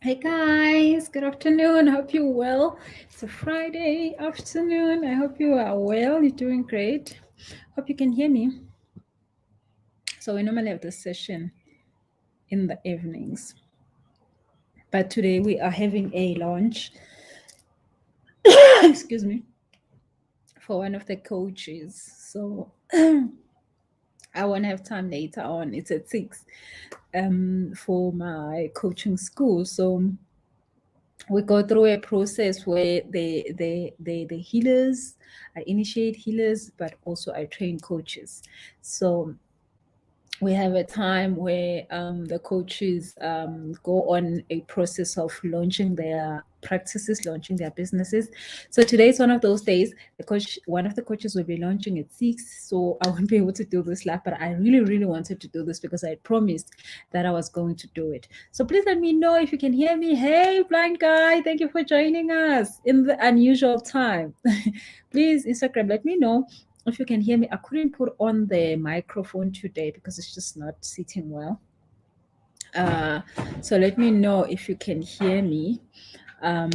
Hey guys, good afternoon. Hope you're well. It's a Friday afternoon. I hope you are well. You're doing great. Hope you can hear me. So, we normally have this session in the evenings, but today we are having a launch, excuse me, for one of the coaches. So, I won't have time later on. It's at 6 for my coaching school. So, we go through a process where the healers, I initiate healers, but also I train coaches. So we have a time where the coaches go on a process of launching their practices, launching their businesses. So today is one of those days. One of the coaches will be launching at 6, so I won't be able to do this live. But I really, really wanted to do this because I promised that I was going to do it. So please let me know if you can hear me. Hey, blind guy, thank you for joining us in the unusual time. Please, Instagram, let me know if you can hear me. I couldn't put on the microphone today because it's just not sitting well. So let me know if you can hear me. I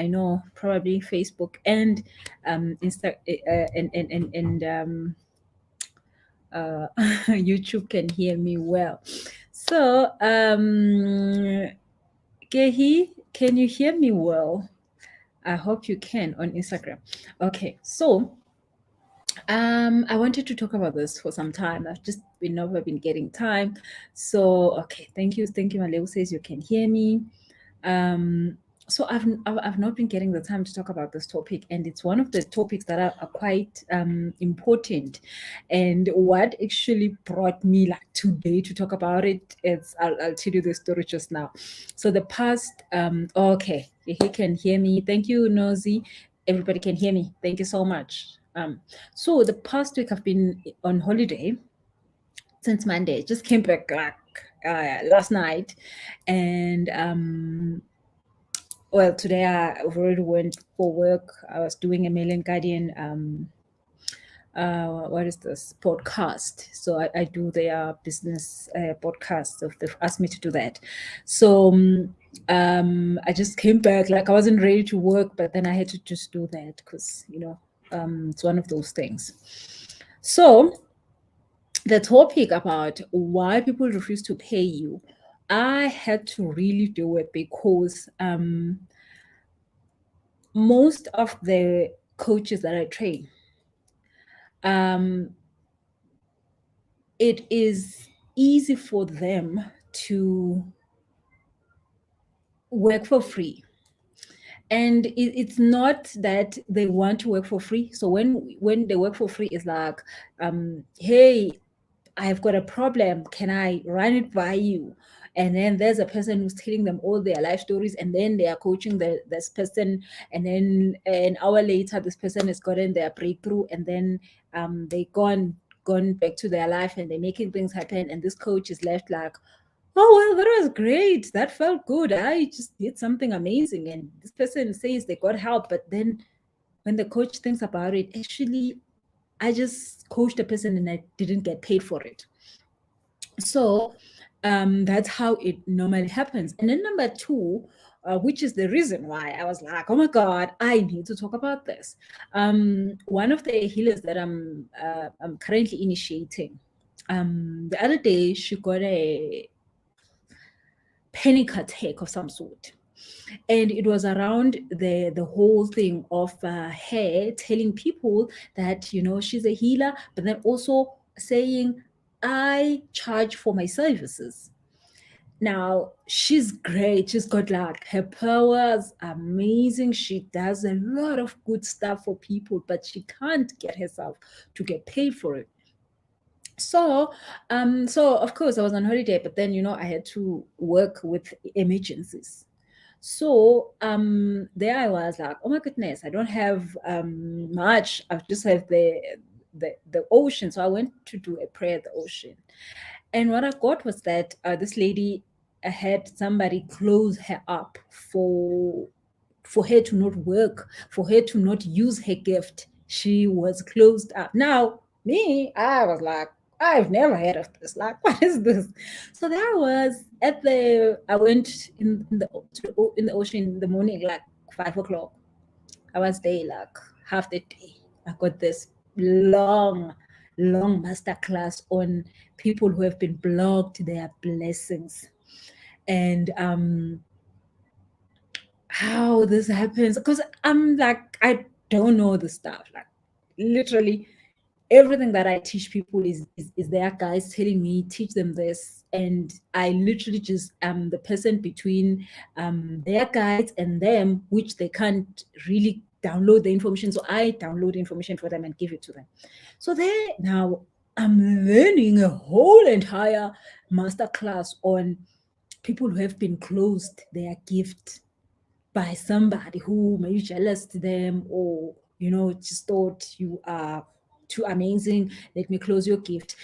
know probably Facebook and Insta and YouTube can hear me well. So Gehi, can you hear me well? I hope you can on Instagram. Okay, so I wanted to talk about this for some time. I've just never been getting time. So okay, thank you. Maleu says you can hear me. So I've not been getting the time to talk about this topic, and it's one of the topics that are quite important. And what actually brought me like today to talk about it is I'll tell you the story just now. So the past okay, he can hear me. Thank you, Nosy. Everybody can hear me. Thank you so much. So the past week I've been on holiday since Monday. Just came back like last night, and well, today I already went for work. I was doing a Mail and Guardian what is this podcast, so I do their business podcast, so they've asked me to do that. So I just came back, like I wasn't ready to work, but then I had to just do that because it's one of those things. So the topic about why people refuse to pay you, I had to really do it because most of the coaches that I train, it is easy for them to work for free. And it's not that they want to work for free. So when they work for free, it's like, hey, I've got a problem. Can I run it by you? And then there's a person who's telling them all their life stories, and then they are coaching this person, and then an hour later, this person has gotten their breakthrough, and then they gone back to their life, and they're making things happen. And this coach is left like, oh, well, that was great. That felt good. I just did something amazing. And this person says they got help, but then when the coach thinks about it, actually, I just coached a person and I didn't get paid for it. So that's how it normally happens. And then number two, which is the reason why I was like, oh my God, I need to talk about this. One of the healers that I'm currently initiating, the other day she got a panic attack of some sort, and it was around the whole thing of her telling people that she's a healer, but then also saying, I charge for my services. Now she's great, she's got like her powers amazing, she does a lot of good stuff for people, but she can't get herself to get paid for it. So of course I was on holiday, but then I had to work with emergencies. So there I was like, oh my goodness, I don't have much. I just have the ocean. So I went to do a prayer at the ocean. And what I got was that this lady had somebody close her up for her to not work, for her to not use her gift. She was closed up. Now, me, I was like, I've never heard of this. Like, what is this? So there I was I went in the ocean in the morning, like 5 o'clock. I was there like half the day. I got this long, long master class on people who have been blocked their blessings. And how this happens. Because I'm like, I don't know the stuff. Like literally everything that I teach people is their guys telling me, teach them this. And I literally just am the person between their guides and them, which they can't really download the information. So I download information for them and give it to them. So there now I'm learning a whole entire masterclass on people who have been closed their gift by somebody who may be jealous to them, or just thought you are too amazing, let me close your gift,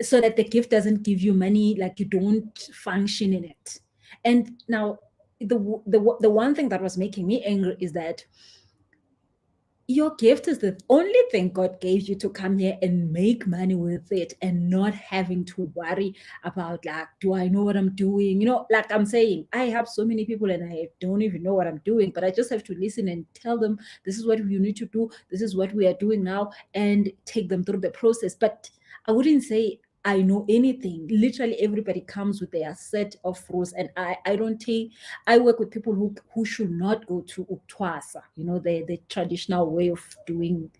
so that the gift doesn't give you money, like you don't function in it. And now the one thing that was making me angry is that your gift is the only thing God gave you to come here and make money with it, and not having to worry about, like, do I know what I'm doing? Like I'm saying, I have so many people and I don't even know what I'm doing, but I just have to listen and tell them, this is what you need to do. This is what we are doing now, and take them through the process. But I wouldn't say I know anything. Literally everybody comes with their set of rules, and I don't take. I work with people who should not go to Uktwasa, the traditional way of doing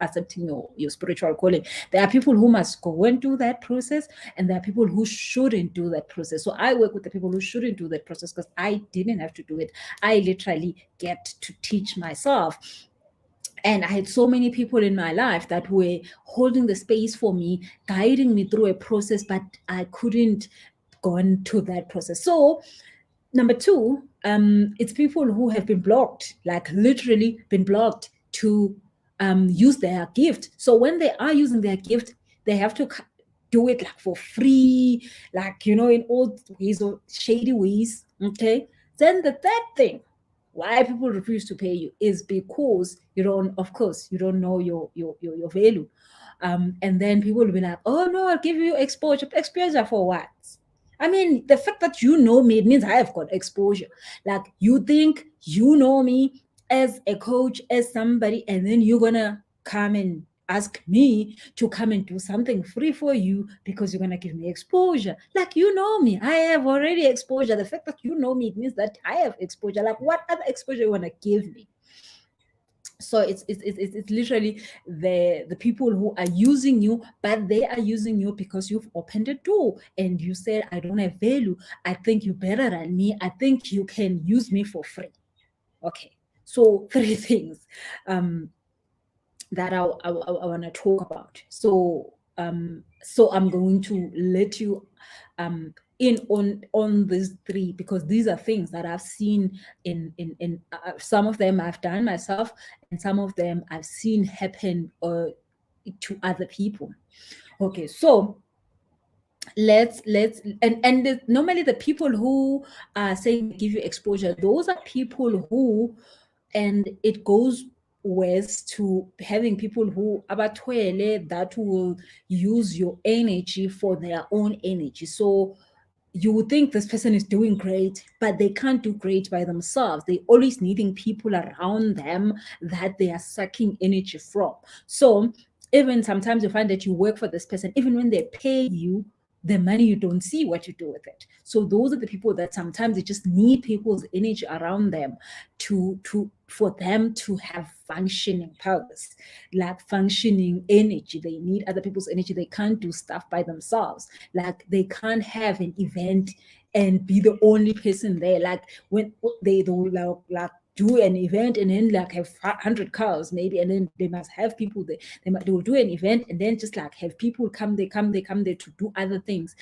accepting your spiritual calling. There are people who must go and do that process, and there are people who shouldn't do that process. So I work with the people who shouldn't do that process, because I didn't have to do it. I literally get to teach myself. And I had so many people in my life that were holding the space for me, guiding me through a process, but I couldn't go into that process. So number two, it's people who have been blocked, like literally been blocked to use their gift. So when they are using their gift, they have to do it like for free, like, in all ways or shady ways. Okay. Then the third thing, why people refuse to pay you, is because of course, you don't know your value. And then people will be like, oh no, I'll give you exposure. Exposure for what? I mean, the fact that you know me, it means I have got exposure. Like, you think you know me as a coach, as somebody, and then you're gonna come and ask me to come and do something free for you because you're gonna give me exposure. Like, you know me, I have already exposure. The fact that you know me, it means that I have exposure. Like, what other exposure you wanna give me? So it's literally the people who are using you, but they are using you because you've opened a door and you said, I don't have value, I think you're better than me, I think you can use me for free. Okay, so three things that I want to talk about. So I'm going to let you in on these three, because these are things that I've seen in some of them I've done myself, and some of them I've seen happen to other people. Okay, so let's normally the people who are saying they give you exposure, those are people who, and it goes west to having people who abatwele, that will use your energy for their own energy. So you would think this person is doing great, but they can't do great by themselves. They're always needing people around them that they are sucking energy from. So even sometimes you find that you work for this person, even when they pay you the money, you don't see what you do with it. So those are the people that sometimes they just need people's energy around them for them to have functioning powers, like functioning energy. They need other people's energy. They can't do stuff by themselves. Like, they can't have an event and be the only person there. Like, when they will like do an event and then like have 100 cars maybe, and then they must have people there. They will do an event and then just like have people come there to do other things.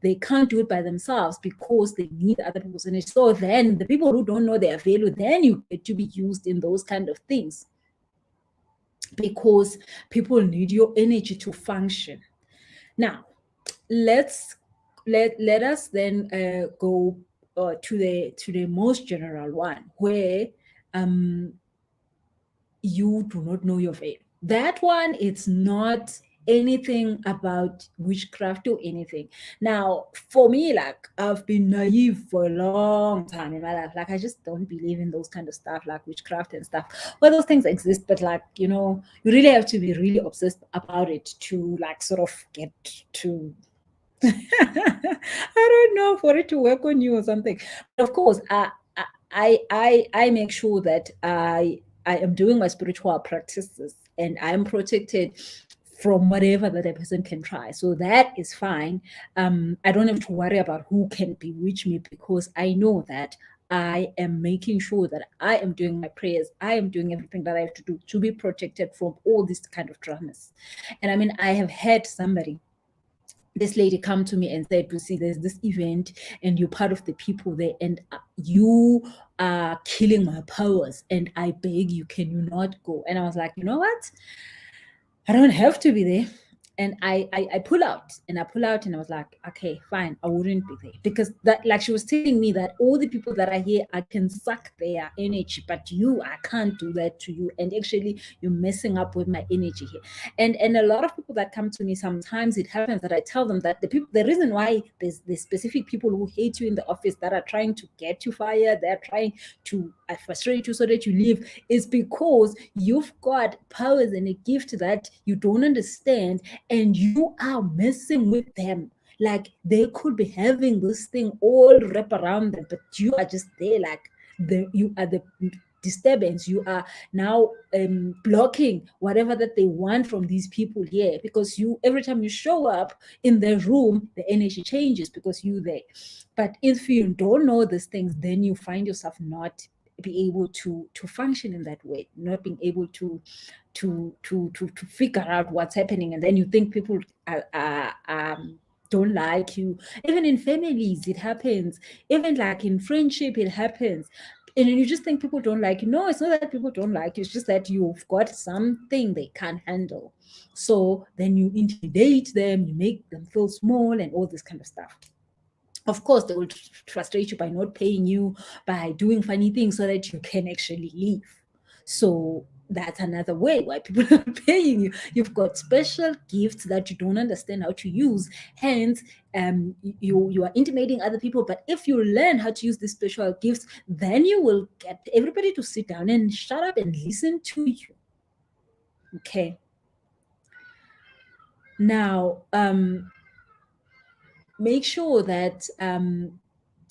They can't do it by themselves because they need other people's energy. So then the people who don't know their value, then you get to be used in those kind of things, because people need your energy to function. Now, let us then go to the most general one, where you do not know your value. That one, it's not anything about witchcraft or anything. Now, for me, like, I've been naive for a long time in my life. Like, I just don't believe in those kind of stuff, like witchcraft and stuff. Well, those things exist, but like, you know, you really have to be really obsessed about it to like sort of get to I don't know, for it to work on you or something. But of course, I make sure that I am doing my spiritual practices and I am protected from whatever that a person can try. So that is fine. I don't have to worry about who can bewitch me because I know that I am making sure that I am doing my prayers. I am doing everything that I have to do to be protected from all this kind of dramas. And I mean, I have had somebody, this lady, come to me and said, "You see, there's this event and you're part of the people there, and you are killing my powers. And I beg you, can you not go?" And I was like, you know what? I don't have to be there. And I pull out and I pull out and I was like, okay, fine, I wouldn't be there. Because that, like, she was telling me that all the people that are here, I can suck their energy, but you, I can't do that to you. And actually, you're messing up with my energy here. And a lot of people that come to me, sometimes it happens that I tell them that the reason why there's specific people who hate you in the office, that are trying to get you fired, they're trying to frustrate you so that you leave, is because you've got powers and a gift that you don't understand, and you are messing with them. Like, they could be having this thing all wrap around them, but you are just there, like, you are the disturbance. You are now blocking whatever that they want from these people here, because you, every time you show up in their room, the energy changes because you're there. But if you don't know these things, then you find yourself not be able to function in that way, not being able to figure out what's happening, and then you think people don't like you. Even in families, it happens. Even like in friendship, it happens. And you just think people don't like you. No, it's not that people don't like you. It's just that you've got something they can't handle. So then you intimidate them, you make them feel small, and all this kind of stuff. Of course, they will frustrate you by not paying you, by doing funny things so that you can actually leave. So that's another way why people are paying you. You've got special gifts that you don't understand how to use. Hence, you are intimating other people. But if you learn how to use these special gifts, then you will get everybody to sit down and shut up and listen to you. Okay. Now, make sure that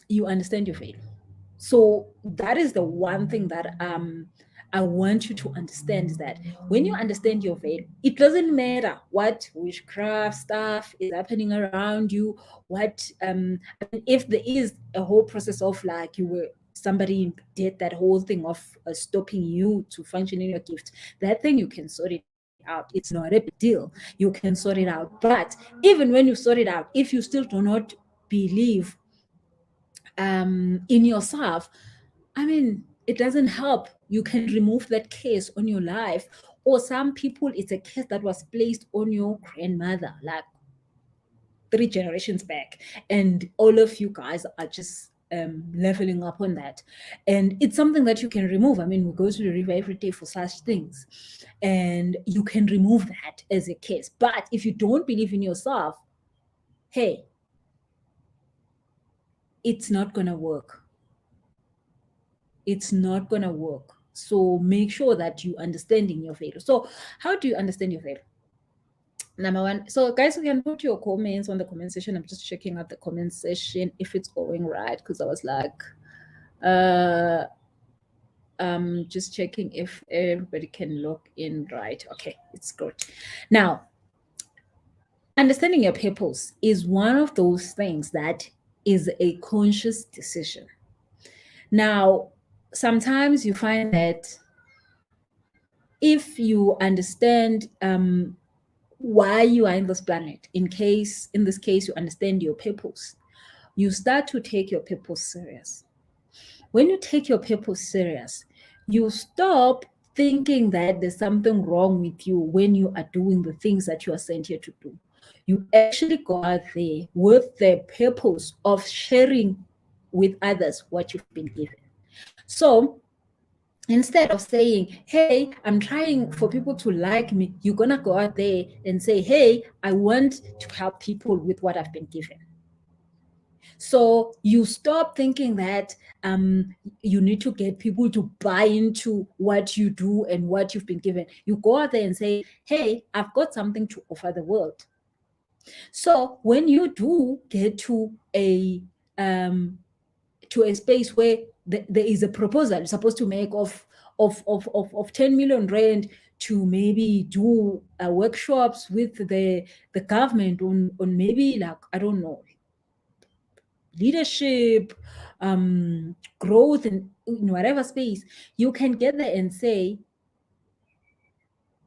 you understand your faith. So that is the one thing that I want you to understand, is that when you understand your faith, it doesn't matter what witchcraft stuff is happening around you. What I mean, if there is a whole process of, like, you were, somebody did that whole thing of stopping you to function in your gift, that thing you can sort it out. It's not a big deal. You can sort it out. But even when you sort it out, if you still do not believe in yourself, I mean, it doesn't help. You can remove that curse on your life. Or some people, it's a curse that was placed on your grandmother, like 3 generations back. And all of you guys are just leveling up on that. And it's something that you can remove. I mean, we go to the river every day for such things. And you can remove that as a curse. But if you don't believe in yourself, hey, it's not going to work. It's not going to work. So make sure that you understanding your faith. So how do you understand your faith? Number one, so guys, you can put your comments on the comment section. I'm just checking out the comment section if it's going right, because I was like, just checking if everybody can log in right. Okay, it's good. Now, understanding your purpose is one of those things that is a conscious decision. Now, sometimes you find that if you understand why you are in this planet, in this case, you understand your purpose, you start to take your purpose serious. When you take your purpose serious, you stop thinking that there's something wrong with you when you are doing the things that you are sent here to do. You actually go out there with the purpose of sharing with others what you've been given. So instead of saying, hey, I'm trying for people to like me, you're going to go out there and say, hey, I want to help people with what I've been given. So you stop thinking that you need to get people to buy into what you do and what you've been given. You go out there and say, hey, I've got something to offer the world. So when you do get to a space where there is a proposal you're supposed to make of 10 million rand to maybe do workshops with the government on maybe, like, I don't know, leadership, growth in whatever space, you can get there and say,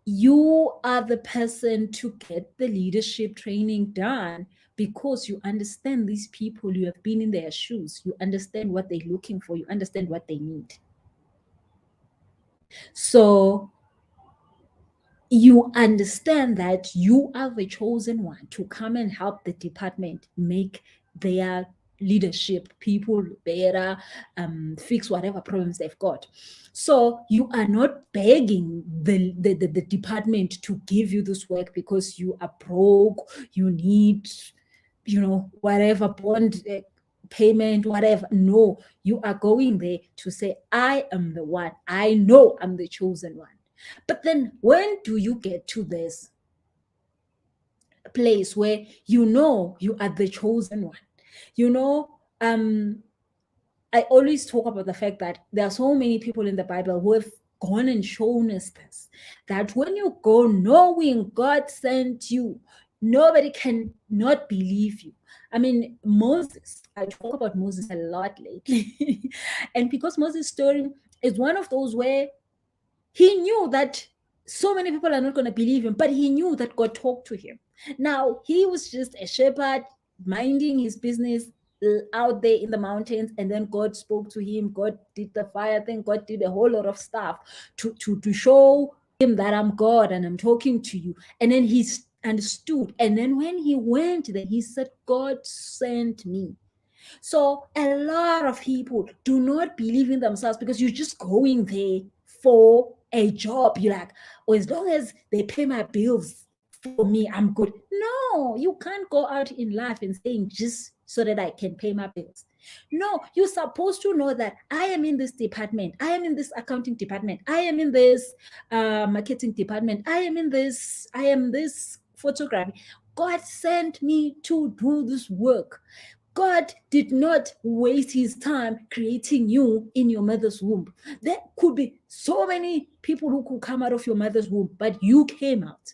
you are the person to get the leadership training done because you understand these people, you have been in their shoes, you understand what they're looking for, you understand what they need. So you understand that you are the chosen one to come and help the department make their leadership people better, fix whatever problems they've got. So you are not begging the department to give you this work because you are broke, you need, whatever bond payment, whatever. No, you are going there to say, I am the one. I know I'm the chosen one. But then when do you get to this place where you are the chosen one? You know, I always talk about the fact that there are so many people in the Bible who have gone and shown us this, that when you go knowing God sent you, nobody can not believe you. I mean, Moses, I talk about Moses a lot lately. And because Moses' story is one of those where he knew that so many people are not going to believe him, but he knew that God talked to him. Now, he was just a shepherd minding his business out there in the mountains, and then God spoke to him. God did the fire thing. God did a whole lot of stuff to show him that I'm God and I'm talking to you. And then he understood. And then when he went there, he said, God sent me. So a lot of people do not believe in themselves because you're just going there for a job. You're like, oh, as long as they pay my bills for me, I'm good. No, you can't go out in life and saying just so that I can pay my bills. No, you're supposed to know that I am in this department. I am in this accounting department. I am in this marketing department. I am this photography. God sent me to do this work. God did not waste his time creating you in your mother's womb. There could be so many people who could come out of your mother's womb, but you came out.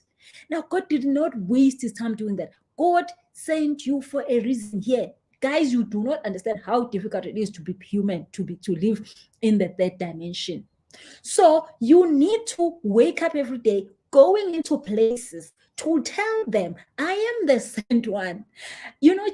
Now, God did not waste his time doing that. God sent you for a reason here. Guys, you do not understand how difficult it is to be human, to live in the third dimension. So you need to wake up every day going into places to tell them, I am the sent one.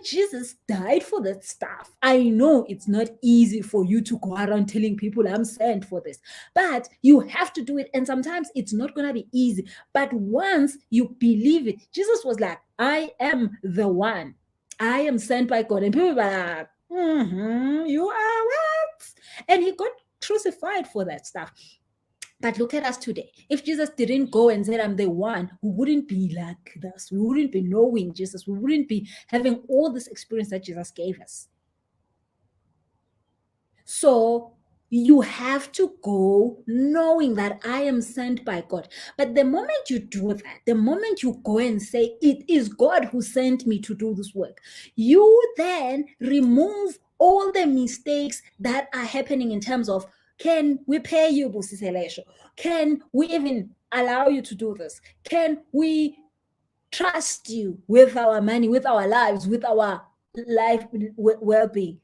Jesus died for that stuff. I know it's not easy for you to go around telling people I'm sent for this, but you have to do it. And sometimes it's not going to be easy. But once you believe it, Jesus was like, I am the one. I am sent by God. And people were like, you are what? And he got crucified for that stuff. But look at us today. If Jesus didn't go and said, I'm the one, we wouldn't be like this. We wouldn't be knowing Jesus. We wouldn't be having all this experience that Jesus gave us. So you have to go knowing that I am sent by God. But the moment you do that, the moment you go and say, it is God who sent me to do this work, you then remove all the mistakes that are happening in terms of, can we pay you, Busiselesho? Can we even allow you to do this? Can we trust you with our money, with our lives, with our life well-being?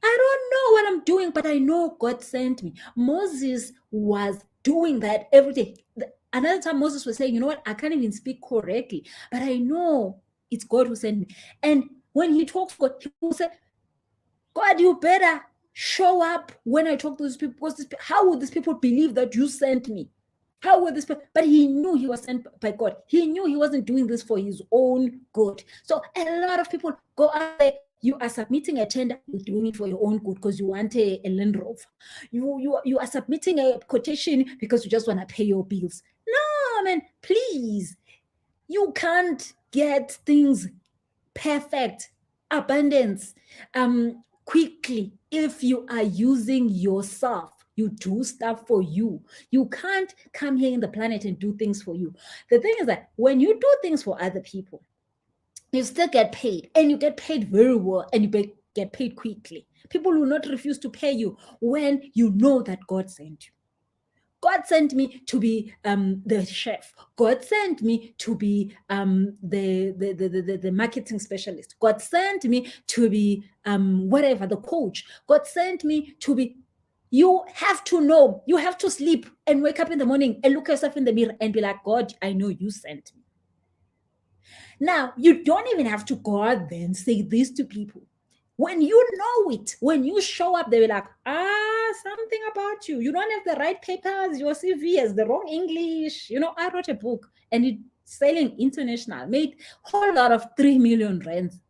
I don't know what I'm doing, but I know God sent me. Moses was doing that every day. Another time Moses was saying, you know what, I can't even speak correctly, but I know it's God who sent me. And when he talks to God, he will say, God, you better show up when I talk to these people. Because how would these people believe that you sent me? How would this? But he knew he was sent by God. He knew he wasn't doing this for his own good. So a lot of people go out there, You are submitting a tender, you're doing it for your own good because you want a Land Rover. You are submitting a quotation because you just want to pay your bills. No, man, please. You can't get things perfect, abundance, quickly if you are using yourself. You do stuff for you. You can't come here in the planet and do things for you. The thing is that when you do things for other people, you still get paid, and you get paid very well, and you get paid quickly. People will not refuse to pay you when you know that God sent you. God sent me to be the chef. God sent me to be the marketing specialist. God sent me to be whatever, the coach. God sent me to be. You have to know. You have to sleep and wake up in the morning and look yourself in the mirror and be like, God, I know you sent me. Now, you don't even have to go out there and say this to people. When you know it, when you show up, they will like, something about you. You don't have the right papers. Your CV has the wrong English. I wrote a book and it's selling international, made a whole lot of 3 million rands.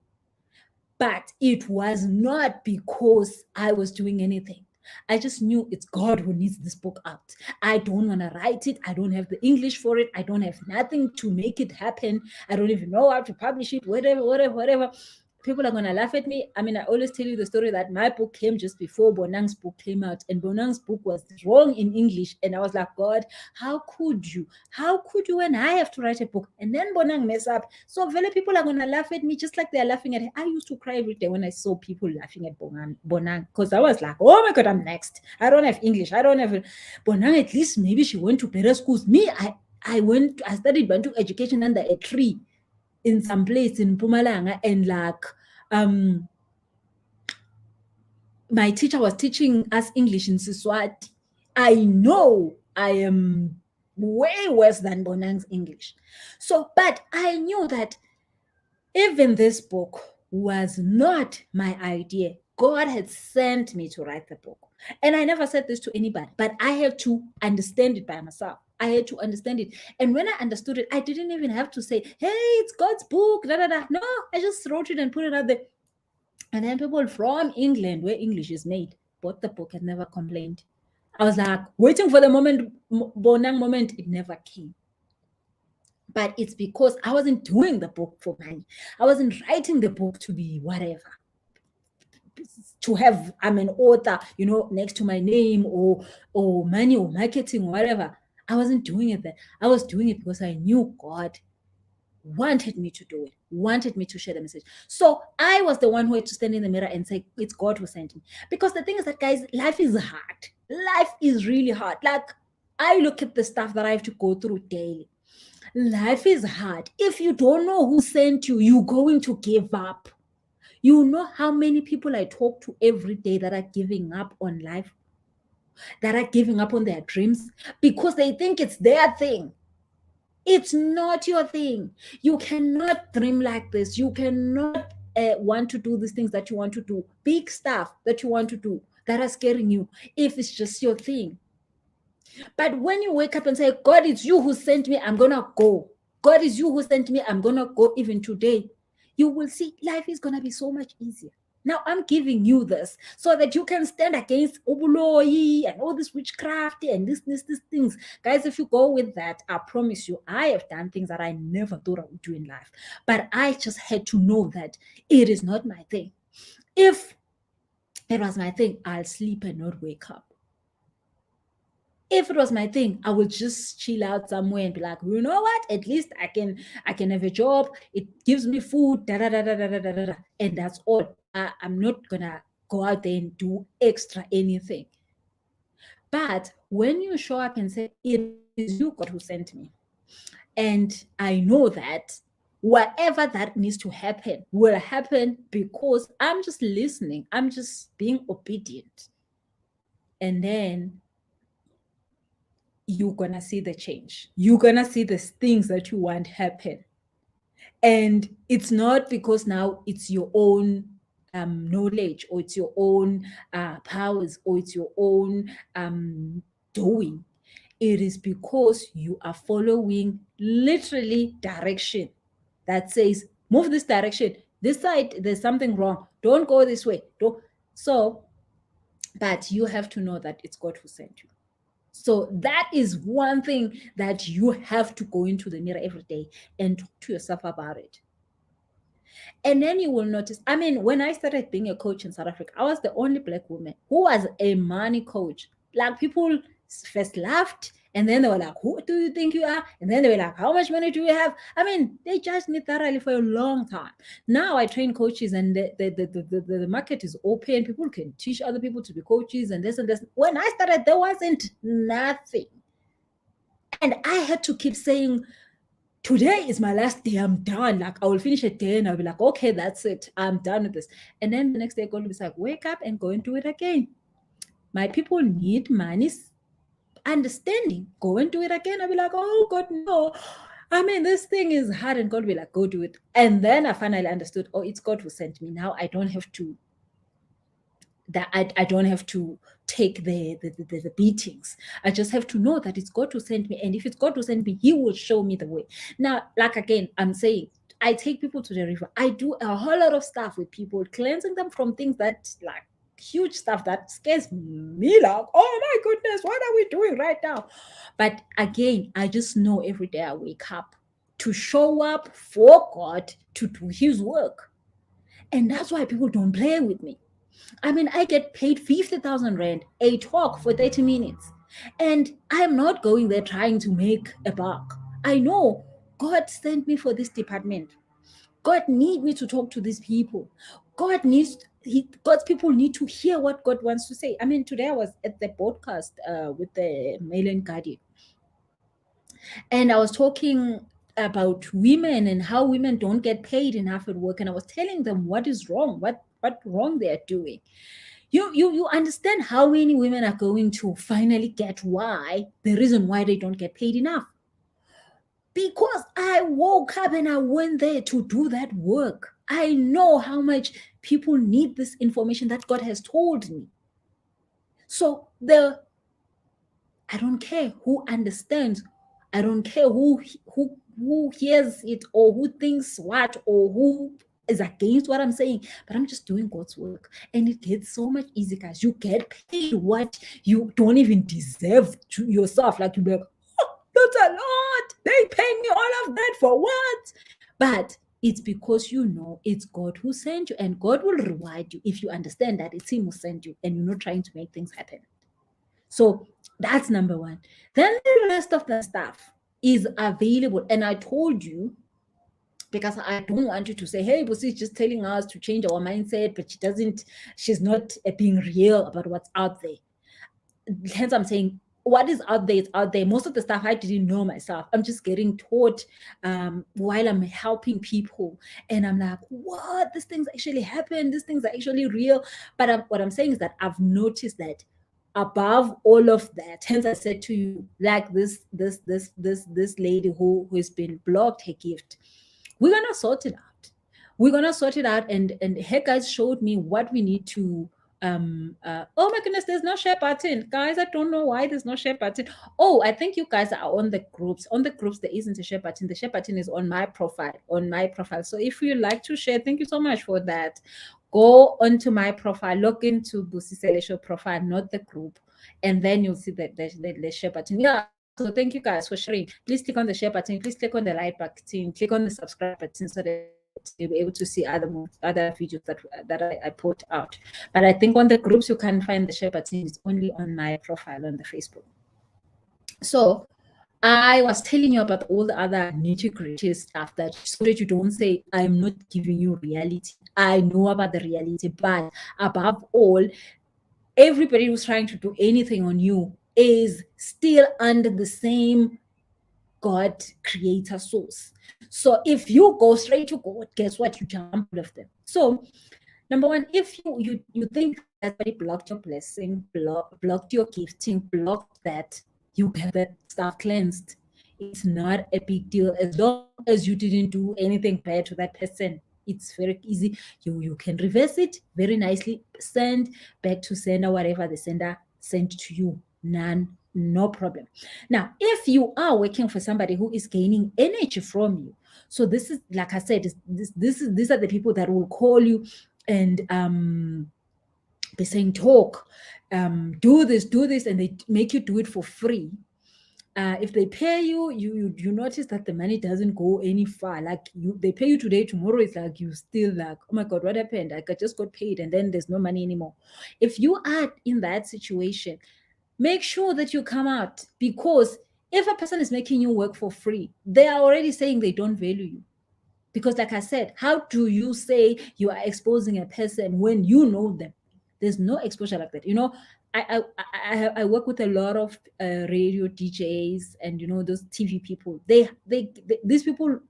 But it was not because I was doing anything. I just knew it's God who needs this book out. I don't want to write it. I don't have the English for it. I don't have nothing to make it happen. I don't even know how to publish it, whatever. People are going to laugh at me. I mean, I always tell you the story that my book came just before Bonang's book came out, and Bonang's book was wrong in English. And I was like, God, how could you? How could you when I have to write a book? And then Bonang mess up. So very people are going to laugh at me just like they're laughing at her. I used to cry every day when I saw people laughing at Bonang, because I was like, oh my God, I'm next. I don't have English. I don't have Bonang. At least maybe she went to better schools. Me, I studied Bantu education under a tree in some place in Mpumalanga, and like my teacher was teaching us English in Siswati. I know I am way worse than Bonang's English. So, but I knew that even this book was not my idea. God had sent me to write the book. And I never said this to anybody, but I had to understand it by myself. I had to understand it. And when I understood it, I didn't even have to say, hey, it's God's book. No, I just wrote it and put it out there. And then people from England, where English is made, bought the book and never complained. I was like, waiting for the Bonang moment, it never came. But it's because I wasn't doing the book for money. I wasn't writing the book to be whatever. To have, I'm an author, next to my name, or money or marketing or whatever. I wasn't doing it then. I was doing it because I knew God wanted me to do it, wanted me to share the message. So I was the one who had to stand in the mirror and say, it's God who sent me. Because the thing is that, guys, life is hard. Life is really hard. Like, I look at the stuff that I have to go through daily. Life is hard. If you don't know who sent you, you're going to give up. You know how many people I talk to every day that are giving up on life, that are giving up on their dreams because they think it's their thing. It's not your thing. You cannot dream like this. You cannot want to do these things that you want to do, big stuff that you want to do that are scaring you, if it's just your thing. But when you wake up and say, God, it's you who sent me, I'm going to go. God, is you who sent me, I'm going to go even today. You will see life is going to be so much easier. Now, I'm giving you this so that you can stand against Obuloyi and all this witchcraft and these things. Guys, if you go with that, I promise you, I have done things that I never thought I would do in life. But I just had to know that it is not my thing. If it was my thing, I'll sleep and not wake up. If it was my thing, I would just chill out somewhere and be like, you know what? At least I can have a job. It gives me food, and that's all. I'm not gonna go out there and do extra anything. But when you show up and say, it is you, God, who sent me, and I know that whatever that needs to happen will happen because I'm just listening. I'm just being obedient. And then you're gonna see the change. You're gonna see the things that you want happen. And it's not because now it's your own knowledge, or it's your own powers, or it's your own doing. It is because you are following literally direction that says, move this direction. this side, there's something wrong. Don't go this way. Don't. So, but you have to know that it's God who sent you. So that is one thing that you have to go into the mirror every day and talk to yourself about it. And then you will notice, I mean, when I started being a coach in South Africa, I was the only Black woman who was a money coach. Like, people first laughed, and then they were like, who do you think you are? And then they were like, how much money do you have? I mean, they judged me thoroughly for a long time. Now I train coaches, and the market is open. People can teach other people to be coaches and this and this. When I started, there wasn't nothing. And I had to keep saying, today is my last day. I'm done. Like, I will finish a day and I'll be like, okay, that's it. I'm done with this. And then the next day, God will be like, wake up and go and do it again. My people need money, understanding. Go and do it again. I'll be like, oh God, no. I mean, this thing is hard. And God will be like, go do it. And then I finally understood, oh, it's God who sent me. Now I don't have to I don't have to take the beatings. I just have to know that it's God who sent me. And if it's God who sent me, He will show me the way. Now, like, again, I'm saying, I take people to the river. I do a whole lot of stuff with people, cleansing them from things that, like, huge stuff that scares me, like, oh my goodness, what are we doing right now? But again, I just know every day I wake up to show up for God, to do His work. And that's why people don't play with me. I mean, I get paid 50,000 Rand a talk for 30 minutes. And I'm not going there trying to make a buck. I know God sent me for this department. God needs me to talk to these people. God's people need to hear what God wants to say. I mean, today I was at the podcast with the Mail Guardian. And I was talking about women and how women don't get paid enough at work. And I was telling them what is wrong, what wrong they are doing. You understand how many women are going to finally get why, the reason why they don't get paid enough. Because I woke up and I went there to do that work. I know how much people need this information that God has told me. So I don't care who understands. I don't care who hears it, or who thinks what, or who is against what I'm saying, but I'm just doing God's work. And it gets so much easier, guys. You get paid what you don't even deserve to yourself. Like, you're like, oh, that's a lot. They pay me all of that for what? But it's because you know it's God who sent you, and God will reward you if you understand that it's Him who sent you and you're not trying to make things happen. So that's number one. Then the rest of the stuff is available. And I told you, because I don't want you to say, hey, Busi is just telling us to change our mindset, but she's not being real about what's out there. Hence, I'm saying, what is out there is out there. Most of the stuff I didn't know myself. I'm just getting taught while I'm helping people. And I'm like, what? These things actually happen. These things are actually real. But what I'm saying is that I've noticed that above all of that, hence I said to you, like this lady who has been blocked her gift, we're gonna sort it out. We're gonna sort it out. And her guys showed me what we need to oh my goodness, there's no share button, guys. I don't know why there's no share button. Oh, I think you guys are on the groups. On the groups there isn't a share button. The share button is on my profile. So if you like to share, thank you so much for that. Go onto my profile, log into Busi Selesho profile, not the group, and then you'll see the share button. Yeah, so thank you guys for sharing. Please click on the share button. Please click on the like button. Click on the subscribe button so that you'll be able to see other videos that I put out. But I think on the groups you can find the share button. It's only on my profile on the Facebook. So I was telling you about all the other nitty-gritty stuff so that you don't say, I'm not giving you reality. I know about the reality, but above all, everybody who's trying to do anything on you is still under the same God creator source. So if you go straight to God, guess what? You jump out of them. So number one, if you think that somebody blocked your blessing, blocked your gifting, blocked that, you have that stuff cleansed. It's not a big deal as long as you didn't do anything bad to that person. It's very easy. You can reverse it very nicely, send back to sender, whatever the sender sent to you. No problem. Now, if you are working for somebody who is gaining energy from you, So this is, like I said, these are the people that will call you and be saying, talk, do this, and they make you do it for free. If they pay you, you notice that the money doesn't go any far. Like they pay you today, tomorrow it's like you still like, oh my God, what happened? Like I just got paid and then there's no money anymore. If you are in that situation, make sure that you come out, because if a person is making you work for free, they are already saying they don't value you. Because like I said, how do you say you are exposing a person when you know them? There's no exposure like that. I work with a lot of radio DJs and those TV people. They these people,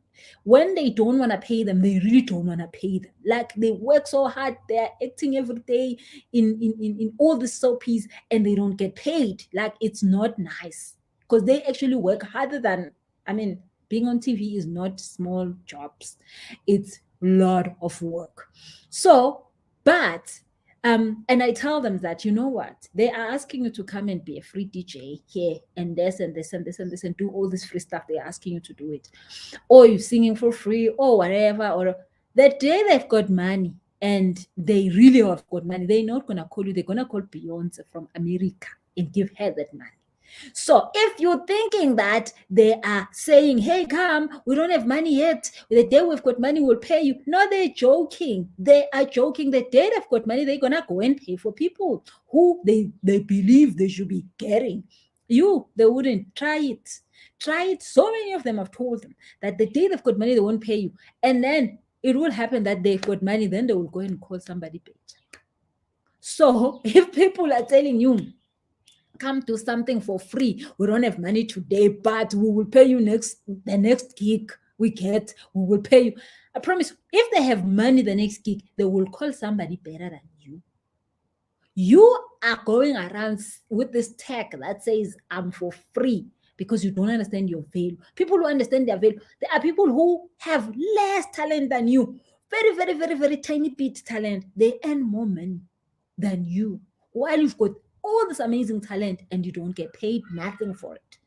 when they don't want to pay them, they really don't want to pay them. Like they work so hard, they're acting every day in all the soapies, and they don't get paid. Like it's not nice, because they actually work harder than, I mean, being on TV is not small jobs. It's a lot of work. So, but and I tell them that, you know what, they are asking you to come and be a free DJ here and this and this and this and this and do all this free stuff. They're asking you to do it, or you're singing for free or whatever. Or that day they've got money and they really have got money, they're not gonna call you. They're gonna call Beyonce from America and give her that money. So if you're thinking that they are saying, hey, come, we don't have money yet, the day we've got money, we'll pay you. No, they're joking. They are joking. The day they've got money, they're going to go and pay for people who they believe they should be getting. They wouldn't. Try it. Try it. So many of them have told them that the day they've got money, they won't pay you. And then it will happen that they've got money, then they will go and call somebody better. So if people are telling you, come to something for free, we don't have money today, but we will pay you the next gig we will pay you. I promise, if they have money the next gig, they will call somebody better than you. You are going around with this tag that says I'm for free, because you don't understand your value. People who understand their value, there are people who have less talent than you, very, very, very, very tiny bit talent. They earn more money than you, while you've got all this amazing talent and you don't get paid nothing for it.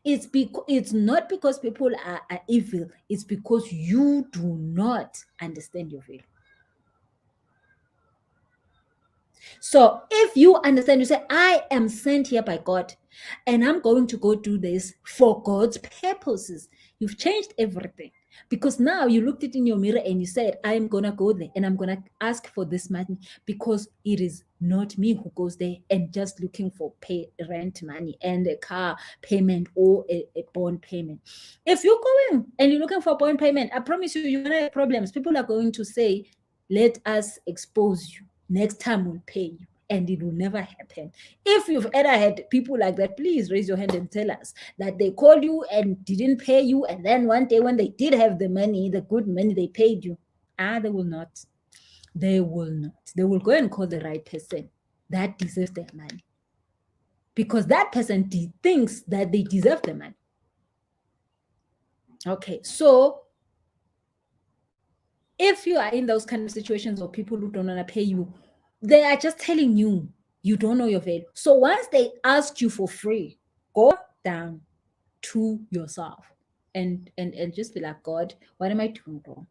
It's not because people are evil. It's because you do not understand your value. So if you understand, you say, I am sent here by God and I'm going to go do this for God's purposes. You've changed everything, because now you looked it in your mirror and you said, I'm going to go there and I'm going to ask for this money, because it is not me who goes there and just looking for rent money and a car payment or a bond payment. If you're going and you're looking for bond payment, I promise you're going to have problems. People are going to say, let us expose you. Next time we'll pay you. And it will never happen. If you've ever had people like that, please raise your hand and tell us that they called you and didn't pay you, and then one day when they did have the money, the good money, they paid you. They will not. They will not. They will go and call the right person that deserves their money, because that person thinks that they deserve the money. Okay, so if you are in those kind of situations or people who don't want to pay you, they are just telling you, you don't know your value. So once they ask you for free, go down to yourself and just be like, God, what am I doing wrong?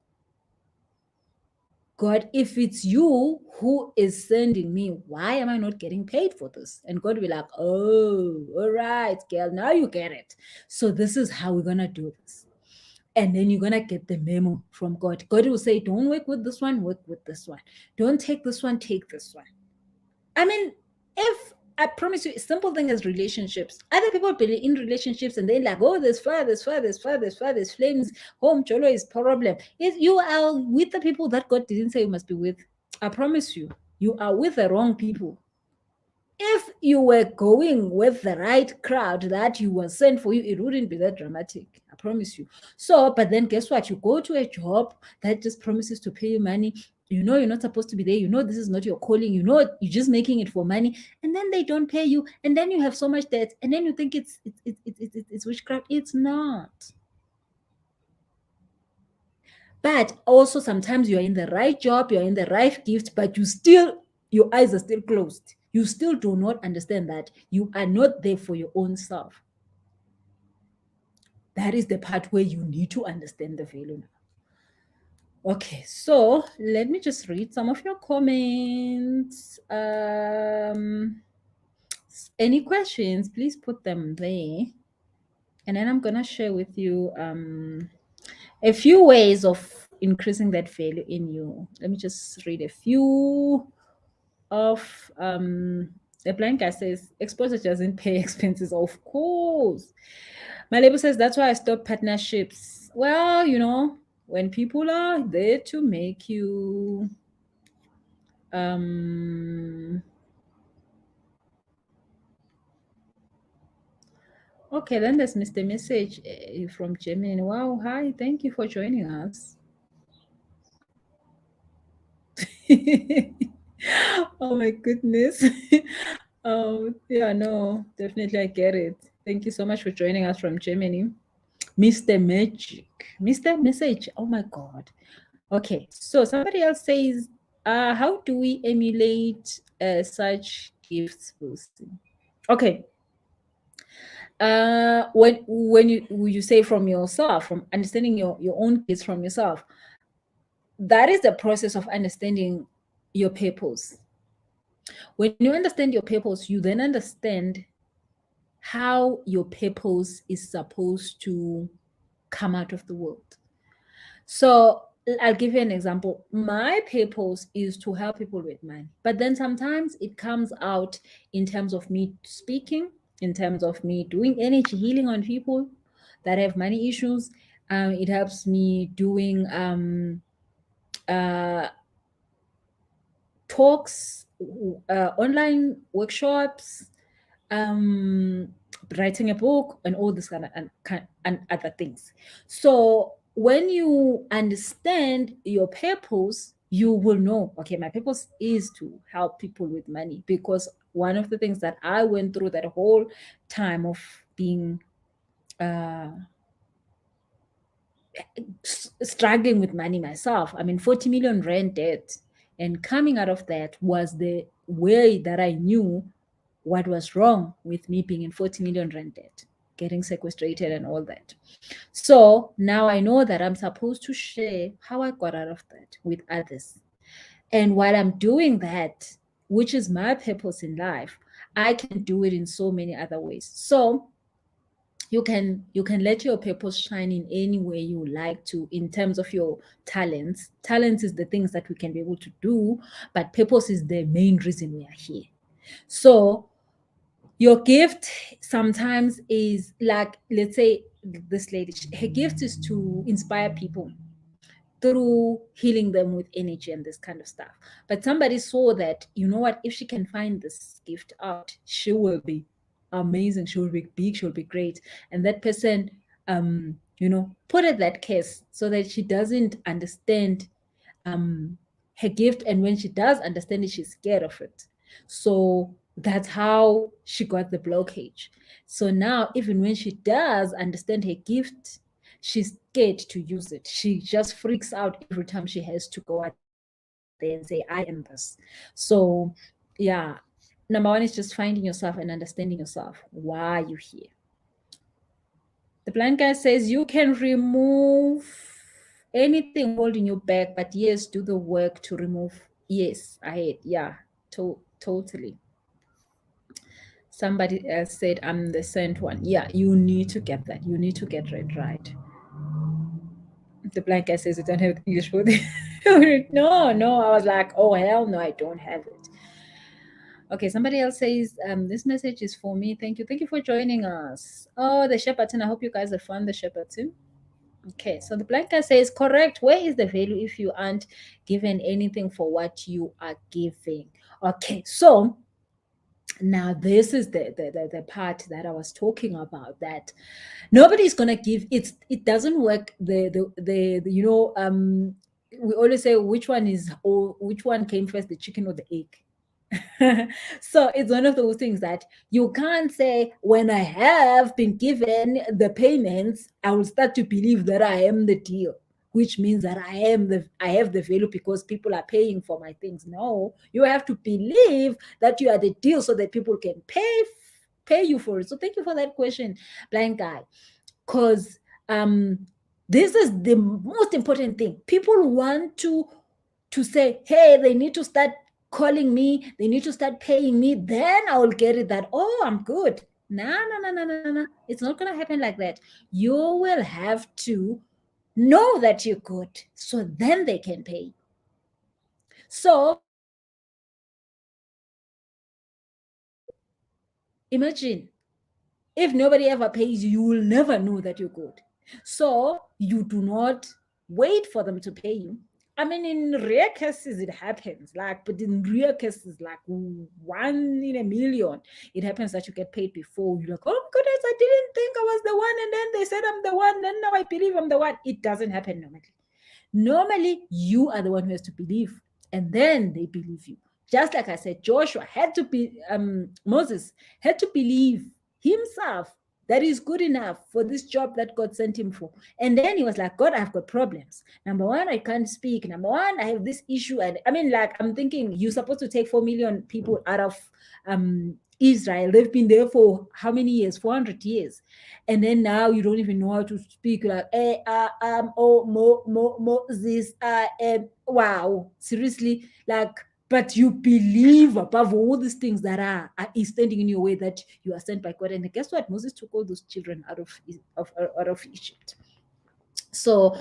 God, if it's you who is sending me, why am I not getting paid for this? And God will be like, oh, all right, girl, now you get it. So this is how we're going to do this. And then you're going to get the memo from God. God will say, don't work with this one, work with this one. Don't take this one, take this one. I mean, if I promise you, a simple thing is relationships. Other people be in relationships and they're like, oh, there's fire, there's flames, home, cholo is problem. You are with the people that God didn't say you must be with. I promise you, you are with the wrong people. If you were going with the right crowd that you were sent for you, it wouldn't be that dramatic. I promise you. So, but then guess what? You go to a job that just promises to pay you money. You know you're not supposed to be there. You know this is not your calling. You know you're just making it for money, and then they don't pay you, and then you have so much debt, and then you think it's witchcraft. It's not. But also sometimes you're in the right job, you're in the right gift, but your eyes are still closed. You still do not understand that you are not there for your own self. that is the part where you need to understand the value now. Okay, so let me just read some of your comments. Any questions, please put them there. And then I'm going to share with you a few ways of increasing that value in you. Let me just read a few of the blind guy says exposure doesn't pay expenses. Of course. My label says that's why I stopped partnerships. Well, you know, when people are there to make you okay, then there's Mr. Message from Germany. Wow, hi, thank you for joining us. Oh my goodness. Yeah, no, definitely I get it. Thank you so much for joining us from Germany. Mr. Magic. Mr. Message. Oh my God. Okay, so somebody else says, how do we emulate such gifts boosting? Okay. When you say from yourself, from understanding your own gifts from yourself, that is the process of understanding your purpose. When you understand your purpose, you then understand how your purpose is supposed to come out of the world. So I'll give you an example. My purpose is to help people with money, but then sometimes it comes out in terms of me speaking, in terms of me doing energy healing on people that have money issues. It helps me doing talks, online workshops, writing a book, and all this and other things. So when you understand your purpose, you will know, okay, my purpose is to help people with money, because one of the things that I went through that whole time of being struggling with money myself. I mean, 40 million rand debt, and coming out of that was the way that I knew what was wrong with me being in 40 million rand debt, getting sequestrated and all that. So now I know that I'm supposed to share how I got out of that with others. And while I'm doing that, which is my purpose in life, I can do it in so many other ways. So you can let your purpose shine in any way you like to, in terms of your talents. Talents is the things that we can be able to do, but purpose is the main reason we are here. So your gift sometimes is like, let's say this lady, her gift is to inspire people through healing them with energy and this kind of stuff. But somebody saw that, you know what, if she can find this gift out, she will be amazing, she will be big, she will be great. And that person, put it that case so that she doesn't understand her gift. And when she does understand it, she's scared of it. So that's how she got the blockage. So now, even when she does understand her gift, she's scared to use it. She just freaks out every time she has to go out there and say, I am this. So, yeah, number one is just finding yourself and understanding yourself. Why are you here? The blind guy says you can remove anything holding you back, but yes, do the work to remove. Yes, totally. Somebody else said, I'm the sent one. Yeah, you need to get that. You need to get it right. The blind guy says you don't have English for it. No, I was like, oh hell no, I don't have it. Okay, somebody else says, this message is for me. Thank you for joining us. Oh, the share button. I hope you guys have found the share button. Okay, so the blind guy says, correct. Where is the value if you aren't given anything for what you are giving? Okay, so now this is the part that I was talking about, that nobody's gonna give it. It doesn't work. The we always say which one came first, the chicken or the egg. So it's one of those things that you can't say, when I have been given the payments, I will start to believe that I am the deal, which means that I have the value because people are paying for my things. No, you have to believe that you are the deal so that people can pay you for it. So thank you for that question, blind guy. Because This is the most important thing. People want to say, hey, they need to start calling me, they need to start paying me, then I will get it that, oh, I'm good. No, no, no, no, no, no. It's not going to happen like that. You will have to know that you're good so then they can pay. So imagine if nobody ever pays you, you will never know that you're good. So you do not wait for them to pay you. I mean, in rare cases, it happens, like, but in rare cases, like 1 in a million, it happens that you get paid before. You're like, oh goodness, I didn't think I was the one. And then they said I'm the one. Then now I believe I'm the one. It doesn't happen normally. Normally, you are the one who has to believe, and then they believe you. Just like I said, Joshua had to be, Moses had to believe himself that he's good enough for this job that God sent him for. And then he was like, God, I've got problems. Number one, I can't speak. Number one, I have this issue. And I mean, like, I'm thinking you're supposed to take 4 million people out of Israel. They've been there for how many years? 400 years. And then now you don't even know how to speak. You're like, Moses, wow, seriously, like, but you believe above all these things that are standing in your way that you are sent by God. And guess what? Moses took all those children out of Egypt. So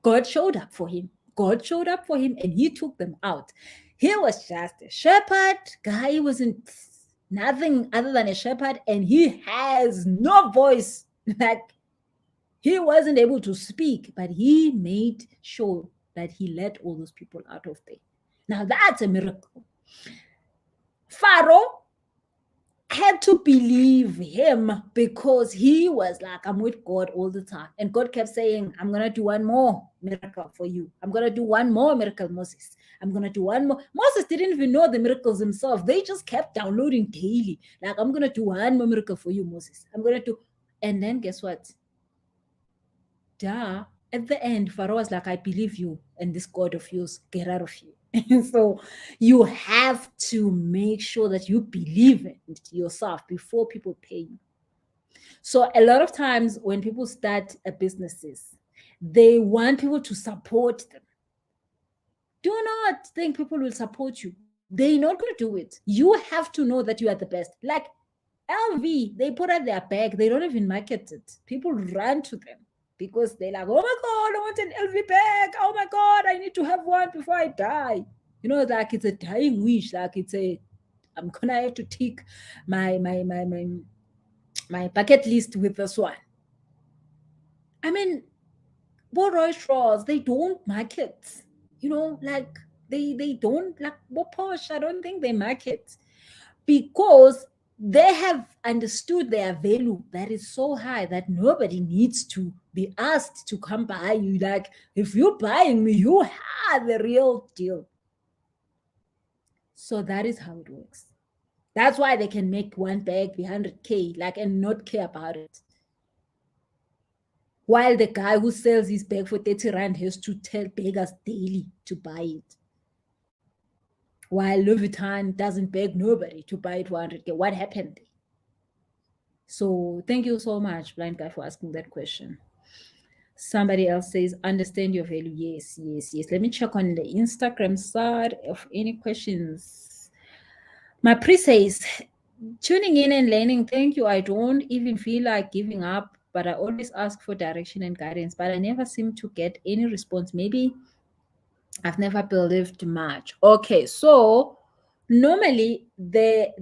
God showed up for him. God showed up for him and he took them out. He was just a shepherd guy. He wasn't nothing other than a shepherd, and he has no voice. Like, he wasn't able to speak, but he made sure that he let all those people out of there. Now that's a miracle. Pharaoh had to believe him because he was like, I'm with God all the time. And God kept saying, I'm going to do one more miracle for you. I'm going to do one more miracle, Moses. I'm going to do one more. Moses didn't even know the miracles himself. They just kept downloading daily. Like, I'm going to do one more miracle for you, Moses. I'm going to do. And then guess what? Duh. At the end, Pharaoh was like, I believe you and this God of yours, get out of here. And so you have to make sure that you believe in yourself before people pay you. So a lot of times when people start businesses, they want people to support them. Do not think people will support you. They're not going to do it. You have to know that you are the best. Like LV, they put out their bag, they don't even market it. People run to them because they're like, oh my God, I want an LV bag. Oh my God, I need to have one before I die. You know, like it's a dying wish. Like I'm gonna have to tick my bucket list with this one. I mean, Roy Straws, they don't market. You know, like they don't like Porsche. I don't think they market because they have understood their value that is so high that nobody needs to be asked to come buy you. Like, if you're buying me, you are the real deal. So that is how it works. That's why they can make one bag be 100K, like, and not care about it. While the guy who sells his bag for 30 Rand has to tell beggars daily to buy it. While Louis Vuitton doesn't beg nobody to buy it for 100K. What happened there? So thank you so much, blind guy, for asking that question. Somebody else says, understand your value. Yes, yes, yes. Let me check on the Instagram side of any questions. My pre says, tuning in and learning. Thank you. I don't even feel like giving up, but I always ask for direction and guidance, but I never seem to get any response. Maybe I've never believed much. Okay, so normally the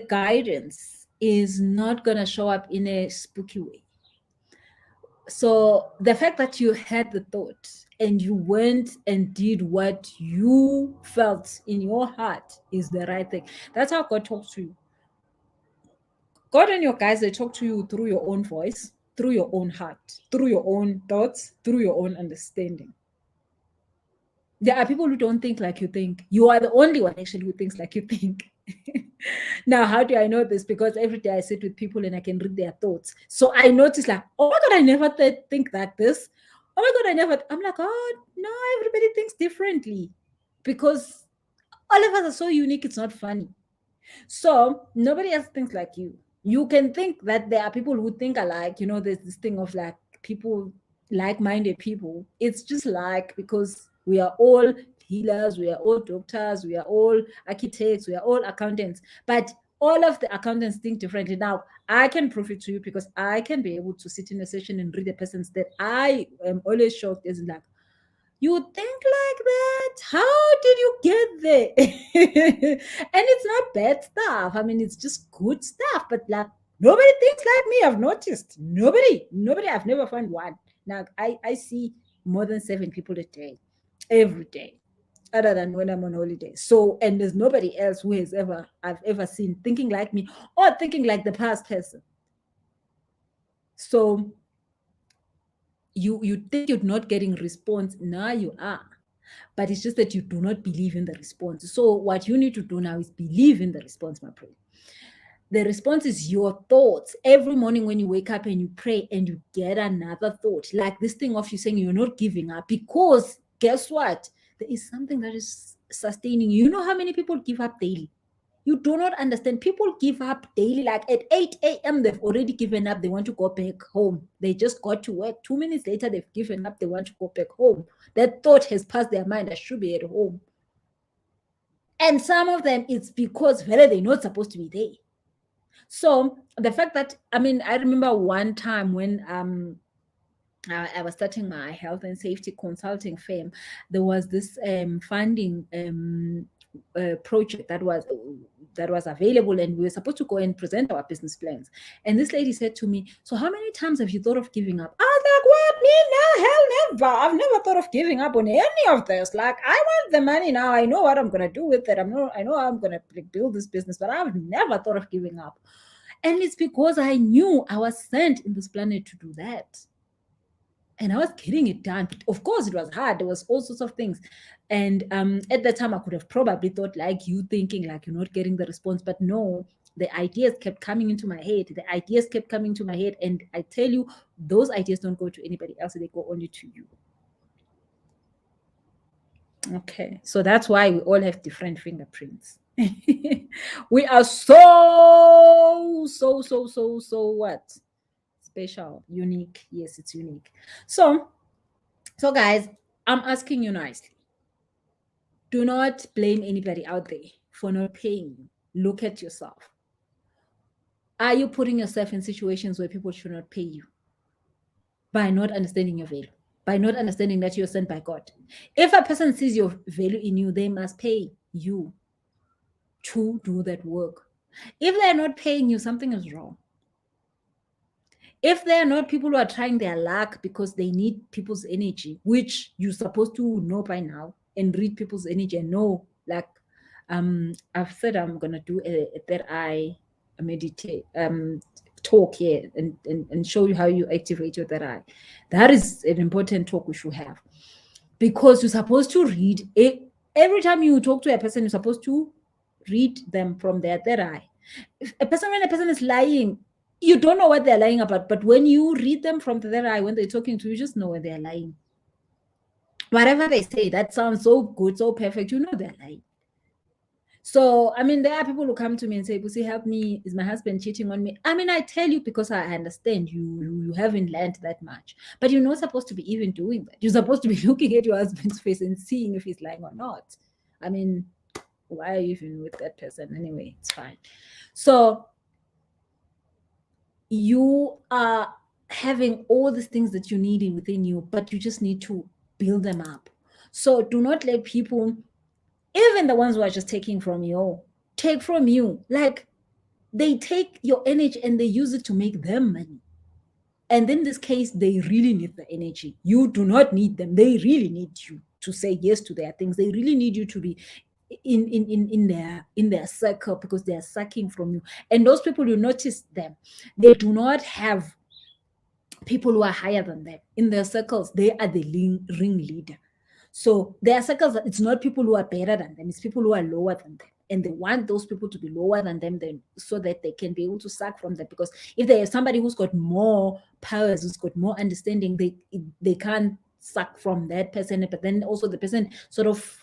guidance is not going to show up in a spooky way. So the fact that you had the thought and you went and did what you felt in your heart is the right thing. That's how God talks to you. God and your guys, they talk to you through your own voice, through your own heart, through your own thoughts, through your own understanding. There are people who don't think like you think. You are the only one actually who thinks like you think. Now, how do I know this? Because every day I sit with people and I can read their thoughts. So I notice like, oh my God, I never think like this. Oh my God, I'm like, oh, no, everybody thinks differently because all of us are so unique. It's not funny. So nobody else thinks like you. You can think that there are people who think alike, there's this thing of like people, like-minded people. It's just like, because we are all healers, we are all doctors, we are all architects, we are all accountants, but all of the accountants think differently. Now, I can prove it to you because I can be able to sit in a session and read a person's that I am always shocked as like, you think like that? How did you get there? And it's not bad stuff. I mean, it's just good stuff. But like, nobody thinks like me. I've noticed. Nobody. I've never found one. Now, I see more than 7 people a day, every day, other than when I'm on holiday. So, and there's nobody else who I've ever seen thinking like me or thinking like the past person. So you think you're not getting response. Now you are, but it's just that you do not believe in the response. So what you need to do now is believe in the response, my friend. The response is your thoughts. Every morning when you wake up and you pray and you get another thought, like this thing of you saying you're not giving up, because guess what? There is something that is sustaining you. You know how many people give up daily? You do not understand. People give up daily, like at 8 a.m., they've already given up. They want to go back home. They just got to work. 2 minutes later, they've given up. They want to go back home. That thought has passed their mind. I should be at home. And some of them, it's because really they're not supposed to be there. So the fact that, I mean, I remember one time when I was starting my health and safety consulting firm. There was this funding project that was available, and we were supposed to go and present our business plans. And this lady said to me, "So how many times have you thought of giving up?" I was like, "What? Me? No, hell, never. I've never thought of giving up on any of this. Like, I want the money now. I know what I'm gonna do with it. I know I'm gonna build this business, but I've never thought of giving up." And it's because I knew I was sent in this planet to do that. And I was getting it done. But of course, it was hard. There was all sorts of things. And at that time, I could have probably thought like you, thinking like you're not getting the response. But no, the ideas kept coming into my head. The ideas kept coming to my head. And I tell you, those ideas don't go to anybody else. They go only to you. Okay. So that's why we all have different fingerprints. We are so what? Special, unique. Yes, it's unique. So guys, I'm asking you nicely. Do not blame anybody out there for not paying you. Look at yourself. Are you putting yourself in situations where people should not pay you by not understanding your value, by not understanding that you're sent by God? If a person sees your value in you, they must pay you to do that work. If they're not paying you, something is wrong. If they're not people who are trying their luck because they need people's energy, which you're supposed to know by now and read people's energy and know, like, I've said I'm gonna do a third eye meditate talk here and show you how you activate your third eye. That is an important talk we should have, because you're supposed to read it every time you talk to a person. You're supposed to read them from their third eye. When a person is lying, you don't know what they're lying about, but when you read them from the third eye, when they're talking to you, just know when they're lying. Whatever they say, that sounds so good, so perfect, you know they're lying. So, I mean, there are people who come to me and say, "Pussy, help me. Is my husband cheating on me?" I mean, I tell you because I understand you haven't learned that much. But you're not supposed to be even doing that. You're supposed to be looking at your husband's face and seeing if he's lying or not. I mean, why are you even with that person anyway? It's fine. So you are having all these things that you need within you, but you just need to build them up. So do not let people, even the ones who are just taking from you, take from you. Like, they take your energy and they use it to make them money. And in this case, they really need the energy. You do not need them. They really need you to say yes to their things. They really need you to be in their circle, because they are sucking from you. And those people, you notice them, they do not have people who are higher than them in their circles. They are the ringleader. So their circles, it's not people who are better than them, it's people who are lower than them. And they want those people to be lower than them, then, so that they can be able to suck from them. Because if there's somebody who's got more powers, who's got more understanding, they can't suck from that person. But then also the person sort of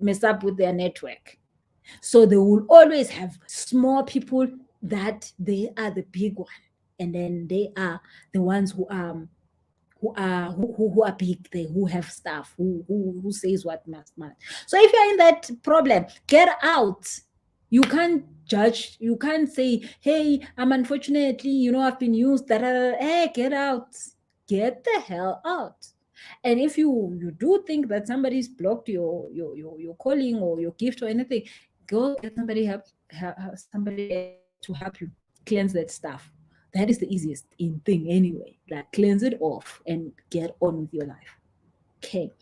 mess up with their network. So they will always have small people that they are the big one, and then they are the ones who are big, they who have stuff, who says what must. So if you're in that problem, get out. You can't judge, you can't say, hey, I'm unfortunately, I've been used, hey, get out, get the hell out. And if you do think that somebody's blocked your calling or your gift or anything, go get somebody somebody else to help you cleanse that stuff. That is the easiest in thing anyway. Like, cleanse it off and get on with your life. Okay.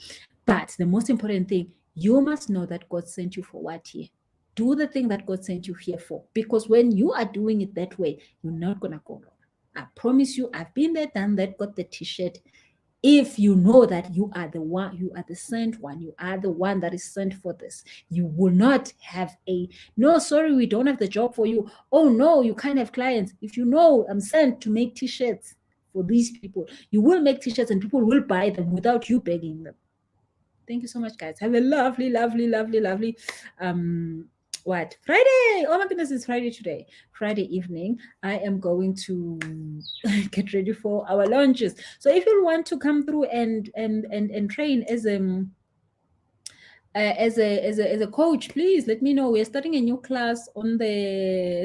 But the most important thing, you must know that God sent you for what here. Do the thing that God sent you here for. Because when you are doing it that way, you're not gonna go wrong. I promise you, I've been there, done that, got the t-shirt. If you know that you are the one, you are the sent one, you are the one that is sent for this, you will not have no, sorry, we don't have the job for you. Oh no, you can't have clients. If you know I'm sent to make t-shirts for these people, you will make t-shirts and people will buy them without you begging them. Thank you so much, guys. Have a lovely, lovely, lovely, lovely what, Friday. Oh my goodness, it's Friday today. Friday evening. I am going to get ready for our launches. So if you want to come through and train as a coach, please let me know. We're starting a new class on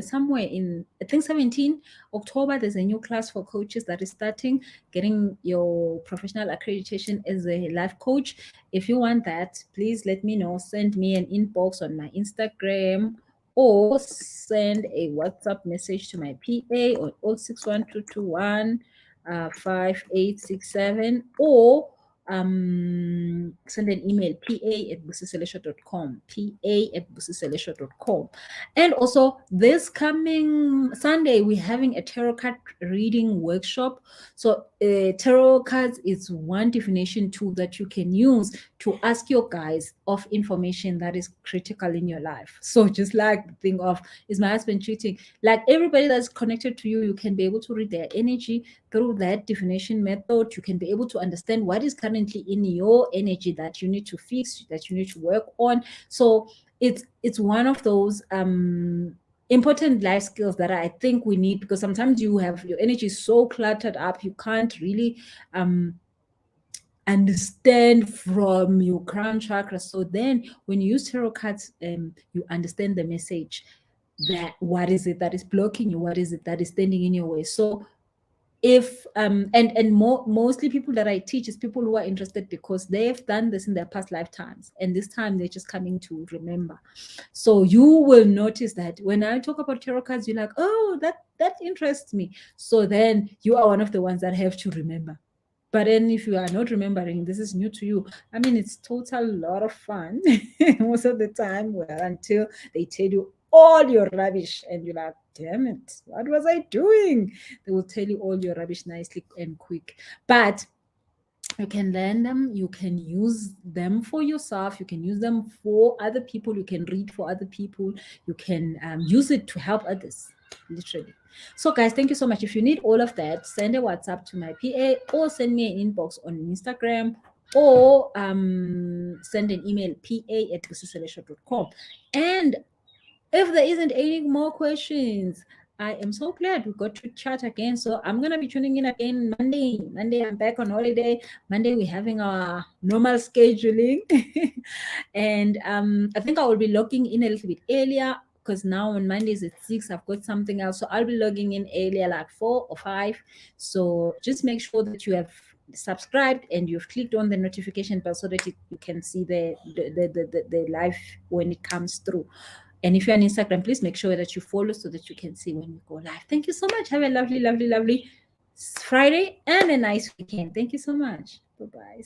somewhere in, I think, 17 October. There's a new class for coaches that is starting, getting your professional accreditation as a life coach. If you want that, please let me know. Send me an inbox on my Instagram or send a WhatsApp message to my PA on 061221 5867, or send an email, pa@busiselesho.com, pa@busiselesho.com. And also, this coming Sunday, we're having a tarot card reading workshop. So tarot cards is one divination tool that you can use to ask your guys of information that is critical in your life. So just like the thing of, is my husband cheating? Like, everybody that's connected to you, you can be able to read their energy through that divination method. You can be able to understand what is currently in your energy that you need to fix, that you need to work on. So it's one of those important life skills that I think we need, because sometimes you have your energy so cluttered up, you can't really understand from your crown chakra. So then when you use tarot cards, you understand the message, that what is it that is blocking you, what is it that is standing in your way. So if mostly people that I teach is people who are interested because they've done this in their past lifetimes, and this time they're just coming to remember. So you will notice that when I talk about tarot cards, you're like, oh, that interests me. So then you are one of the ones that have to remember. But then if you are not remembering, this is new to you, I mean, it's total lot of fun most of the time, well, until they tell you all your rubbish and you're like, damn it, what was I doing? They will tell you all your rubbish nicely and quick. But you can learn them, you can use them for yourself, you can use them for other people, you can read for other people, you can use it to help others, literally. So guys, thank you so much. If you need all of that, send a WhatsApp to my PA or send me an inbox on Instagram, or send an email, pa@busiselesho.com. And if there isn't any more questions, I am so glad we got to chat again. So I'm going to be tuning in again Monday. Monday, I'm back on holiday. Monday, we're having our normal scheduling. And I think I will be logging in a little bit earlier, because now on Mondays at 6, I've got something else. So I'll be logging in earlier, like 4 or 5. So just make sure that you have subscribed and you've clicked on the notification bell so that you can see the live when it comes through. And if you're on Instagram, please make sure that you follow so that you can see when we go live. Thank you so much. Have a lovely, lovely, lovely Friday and a nice weekend. Thank you so much. Bye-bye.